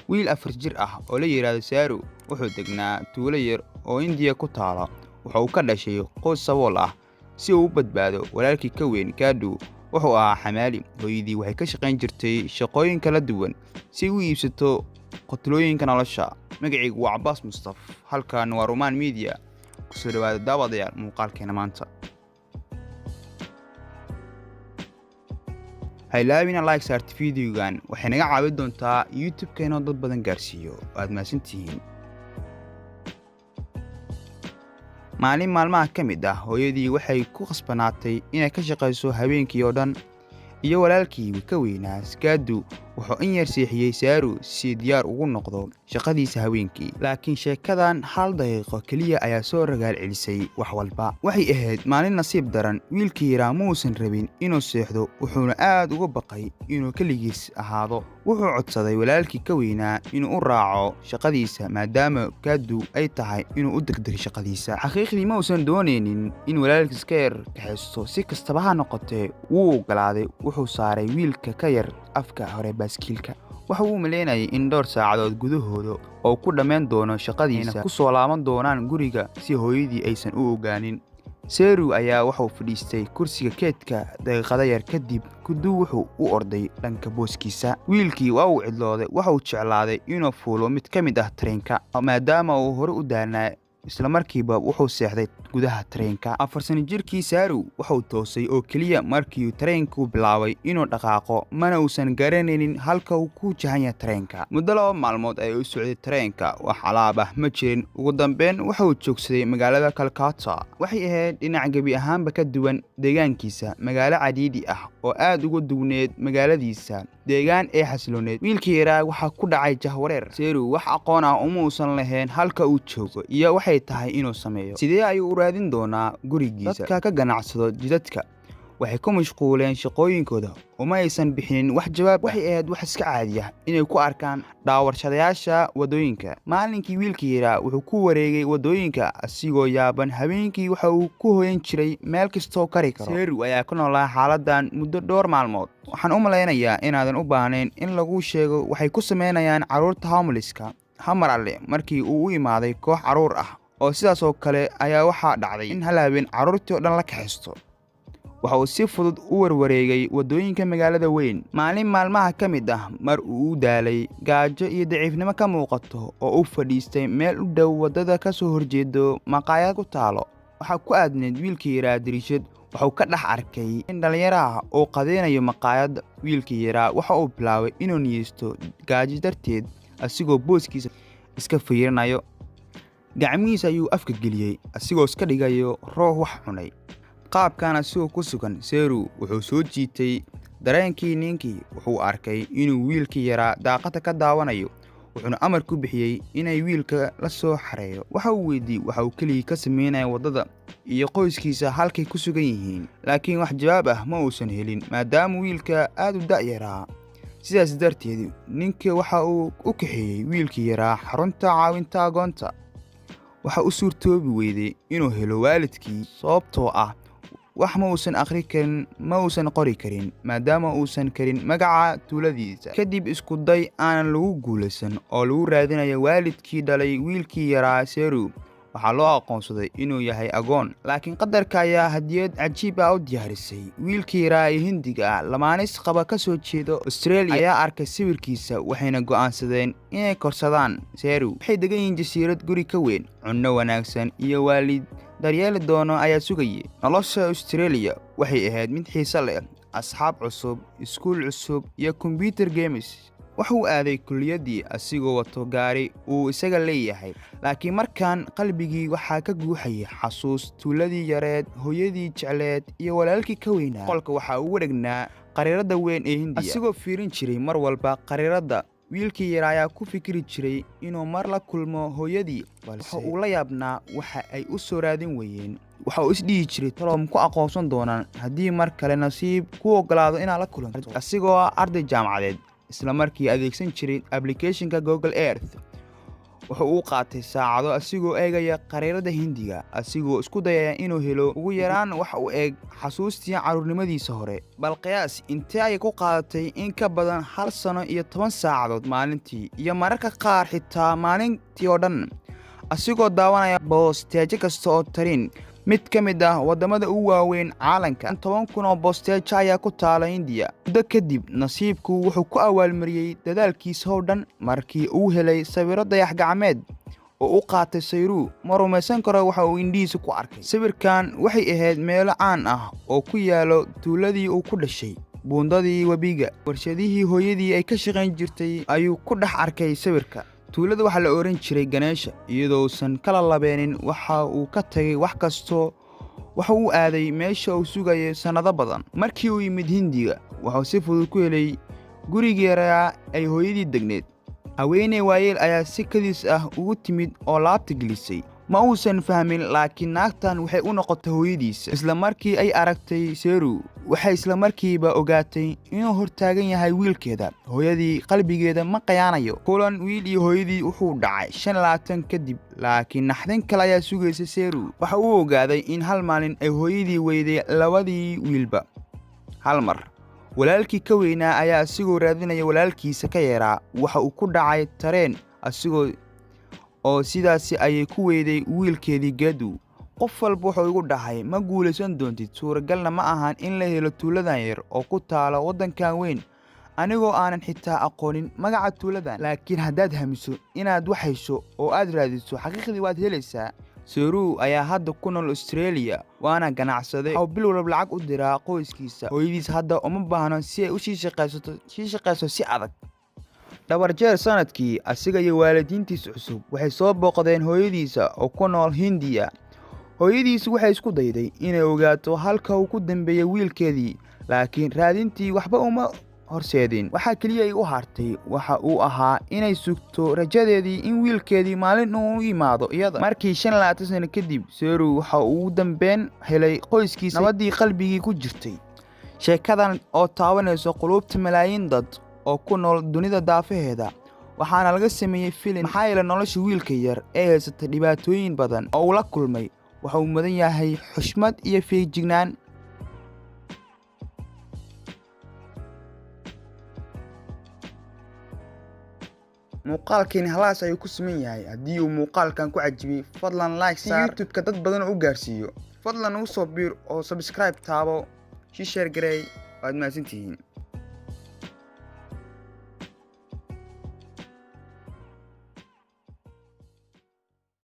wiil 4 jir ah oo la yiraahdo Saru wuxuu degnaa tuulo yar oo India ku taala. Waxa uu ka dhashay qoys sabool ah si uu u badbaado walaalkii ka weyn Gadu wuxuu ahaa xamaali. Hooyadii waxay ka shaqayn jirtay shaqooyin kala duwan si uu iibsato qotlooyinka nolosha. Magacaygu waa Cabbaas Mustaf, halkan waa Roman Media. Ku soo dhawaada daawadayaal muuqaalkeena maanta. haylaabina like saarta videogan waxay naga caawin doontaa YouTube-keena dad badan gaarsiiyo. Waad mahadsantihiin. maalin maalmaha ka mid ah hooyadii waxay ku khasbanaatay inay ka shaqayso habeenkii oo dhan iyo walaalkii ka weynaa Gadu wuxuu in yar seexiyay Saru si diyaar ugu noqdo shaqadiisa habeenkii. Laakiin sheekadan hal daqiiqo kaliya ayaa soo ragaal celisay wax walba. Waxay ahayd maalin nasiib daran. wiilkii yaraa muusan rabin inuu seexdo, wuxuuna aad uga baqay inuu kaligiis ahaado. wuxuu codsaday walaalkii ka weynaa inuu u raaco shaqadiisa maadaama Gadu ay tahay inuu u degdego shaqadiisa. xaqiiqdii ma uusan doonaynin in walaalkiis ka yar kaxaysto. Si kastaba ha noqotee wuu ogolaaday. wuxuu saaray wiilka ka yar afka hore baaskiilka. waxa uu maleynayay in dhowr saacadood gudahooda oo ku dhammayn doono shaqadiisa ku soo laaban doonaan guriga si hooyadii aysan u ogaanin. Saru ayaa wuxuu fadhiistay kursiga keedka daqiiqada yar kadib. Gadu wuxuu u orday dhanka booskiisa. wiilkii waa uu cidlooday. waxa uu jeclaaday inuu fuulo mid ka mid ah tareenka maadaama uu hore u daanaa. isla markiiba wuxuu seexday gudaha tareenka. 4 sano jirkii Saru wuxuu toosay oo kaliya markii tareenku bilaabay inuu dhaqaaqo, mana uusan garanaynin halka uu ku jahan yahay tareenka. muddo 2 maalmood ay u socday tareenka, wax alaab ah ma jirin. ugu dambeyn wuxuu joogsaday magaalada Calcutta. waxay ahayd dhinac gebi ahaanba ka duwan deegaankiisa, magaalo cadiidi ah oo aad uga duwneed magaaladiisa deegaan ee xasilooneed. wiilkii yaraa waxaa ku dhacay jahwareer. Saru wax aqoon ah uma uusan lahayn halka uu joogo iyo waxay tahay inuu sameeyo. sidee ayuu u raadin doonaa gurigiisa? dadka ka ganacsado jidadka waxay ku mashquuleen shaqooyinkooda uma aysan bixinin wax jawaab. waxay ahayd wax iska caadi ah inay ku arkaan dhaawarshadayaasha wadooyinka. maalinkii wiilkii yaraa wuxuu ku wareegay wadooyinka asigoo yaaban. habeenkii waxa uu ku hoyan jiray meel kastoo kari karo. Saru ayaa ku noolaa xaaladan muddo 2 maalmood. waxaan u malaynayaa inaadan u baahnayn in lagu sheego waxay ku sameynayaan carruurta homelesska. hamar alle markii uu u imaaday koox carruur ah oo sidaas oo kale ayaa waxaa dhacday in hal habeen carruurtii oo dhan la kaxaysto. waxa uu si fudud u warwareegay wadooyinka magaalada weyn. maalin maalmaha ka mid ah mar uu u daalay, gaajo iyo daciifnimo ka muuqato oo u fadhiistay meel u dhow wadada ka soo horjeedo maqaayad ku taalo. waxaa ku aadneed wiilkii yaraa dariishad. wuxuu ka dhex arkay in dhalinyaro ah oo qadeynayo maqaayadda. wiilkii yaraa waxa uu bilaabay inuu niyeysto gaajo darteed asigoo booskiisa iska fiirinayo. gacmihiisa ayuu afka geliyey asigoo iska dhigayo roox wax cunay. qaabkan asigoo ku sugan, Saru wuxuu soo jiitay dareenkii ninkii. wuxuu arkay inuu wiilkii yaraa daaqada ka daawanayo, wuxuuna amar ku bixiyey inay wiilka la soo xareeyo. waxa uu weydiiyey waxa uu keligii ka sameynaya wadada iyo qoyskiisa halkay ku sugan yihiin, laakiin wax jawaab ah ma uusan helin maadaama wiilka aad u da'yaraa. sidaas darteed ninka waxa uu u kaxeeyey wiilkii yaraa xarunta caawinta agoonta. waxa uu suurtoobi weyday inuu helo waalidkii sababtoo ah wax ma uusan akhri karin, ma uusan qori karin maadaama uusan karin magaca tuuladiisa. kadib isku day aanan lagu guulaysan oo lagu raadinayo waalidkii dhalay wiilkii yaraa Saru, waxaa loo aqoonsaday inuu yahay agoon. laakiin qadarka ayaa hadiyad cajiib ah u diyaarisay. wiilkii yaraa ee Hindiga ah lamaanis qaba ka soo jeedo Australia ayaa arkay sawirkiisa, waxayna go'aansadeen inay korsadaan Saru. waxay degan yihiin jasiirad guri ka weyn, cunno wanaagsan iyo waalid daryeeli doono ayaa sugayay. nolosha Australia waxay ahayd mid xiiso leh, asxaab cusub, iskuul cusub iyo computer games. wuxuu aaday kulliyadii asigoo wato gaari uu isaga leeyahay. laakiin markaan qalbigii waxaa ka guuxayay xasuus tuuladii yareed, hooyadii jecleed iyo walaalkii ka weynaa. qolka waxaa ugu dhegnaa qariirada weyn ee Hindiya. asigoo fiirin jiray mar walba qariirada, wiilkii yaraa ayaa ku fikiri jiray inuu mar la kulmo hooyadii, balse uu la yaabnaa waxa ay u soo raadin wayeen. waxa uu isdhihi jiray taloom ku aqoonsan doonaan haddii mar kale nasiib ku ogolaado inaad la kulanto. asigoo arday jaamacadeed isla markii adeegsan jiray applicationka Google Earth, wuxuu u qaatay saacado asigoo eegaya qariirada Hindiga asigoo isku dayaya inuu helo ugu yaraan wax u eeg xasuustii caruurnimadiisa hore. Bal qiyaas intee ay ku qaadatay in ka badan 1 sano iyo 10 saacadood maalintii iyo mararka qaar xitaa maalintii oo dhan asigoo daawanaya boosteejo kasta oo tarin. Mid ka mid ah wadamada ugu waaweyn caalamka 10,000 oo boosteejo ayaa ku taala Hindiya. Muddo kadib nasiibku wuxuu ku awaalmariyay dadaalkiisa oo dhan markii uu helay sawirro dayax gacmeed oo u qaatay Sayru. Ma rumaysan karo waxa uu indhihiisa ku arkay. Sawirkan waxay ahayd meelo caan ah oo ku yaalo tuuladii uu ku dhashay, buundadii webiga, warshadihii hooyadii ay ka shaqayn jirtay ayuu ku dhex arkay sawirka. tuulada waxa la oran jiray Ganesha iyadoo uusan kala labeenin waxa uu ka tagay wax kasto waxa uu aaday meesha uu sugayay sanado badan. Markii uu yimid Hindiga waxa uu si fudud ku helay gurigeeda ay hooyadii degneed. haweeney waayeel ayaa si kadis ah ugu timid oo laabta gelisay. ma uusan fahmin laakiin naagtan waxay u noqotay hooyadiisa. isla markii ay aragtay Sayru waxay isla markiiba ogaatay inuu hortaagan yahay wiilkeeda. hooyadii qalbigeeda ma qayaanayo. kulan wiil iyo hooyadii wuxuu dhacay 25 kadib laakiin naxdin kale ayaa sugaysa Sayru. waxa uu ogaaday in hal maalin ay hooyadii weyday labadii wiilba hal mar. walaalkii ka weynaa ayaa asigoo raadinaya walaalkiisa ka yaraa waxa uu ku dhacay tareen asigoo oo sidaasi ayay ku weyday wiilkeedii Gadu. qof walba wuxuu igu dhahay ma guulaysan doontid, suuragalna ma ahan in la helo tuuladan yar oo ku taala wadankan weyn anigoo aanan xitaa aqoonin magaca tuuladan. laakiin haddaad hamiso inaad wax hesho oo aad raadiso xaqiiqdii waad helaysaa. Sayru ayaa hadda ku nool Australia waana ganacsade oo bil walba lacag u diraa qoyskiisa. hooyadiis hadda uma baahno si ay u shaqayso si adag. dhabar jeer sanadkii asiga iyo waalidiintiisa cusub waxay soo booqdeen hooyadiisa oo ku nool Hindiya. hooyadiis waxay isku dayday inay ogaato halka uu ku dambeeyay wiilkeedii laakiin raadintii waxba uma horseedin. waxa kaliya ay u hartay waxa uu ahaa inay sugto rajadeedii in wiilkeedii maalin uu yimaado iyada. markii 25 sano kadib Sayru waxa uu dambeyn helay qoyskiisa nabadii qalbigii ku jirtay. sheekadan oo taabanayso qulubta malaayiin dad oo ku nool dunida daafaheeda waxaana laga sameeyay filim maxaa yeelay nolosha wiilka yar ee haysata dhibaatooyin badan oo uu la kulmay waxa uu mudan yahay xushmad iyo feejignaan. muuqaalkani halaas ayuu ku siman yahay. haddii uu muuqaalkan ku cajibiyay fadlan like saar YouTube-ka dad badan u gaarsiiyo. fadlan u soo biir oo subscribe taabo share gareey. waad mahadsantihiin.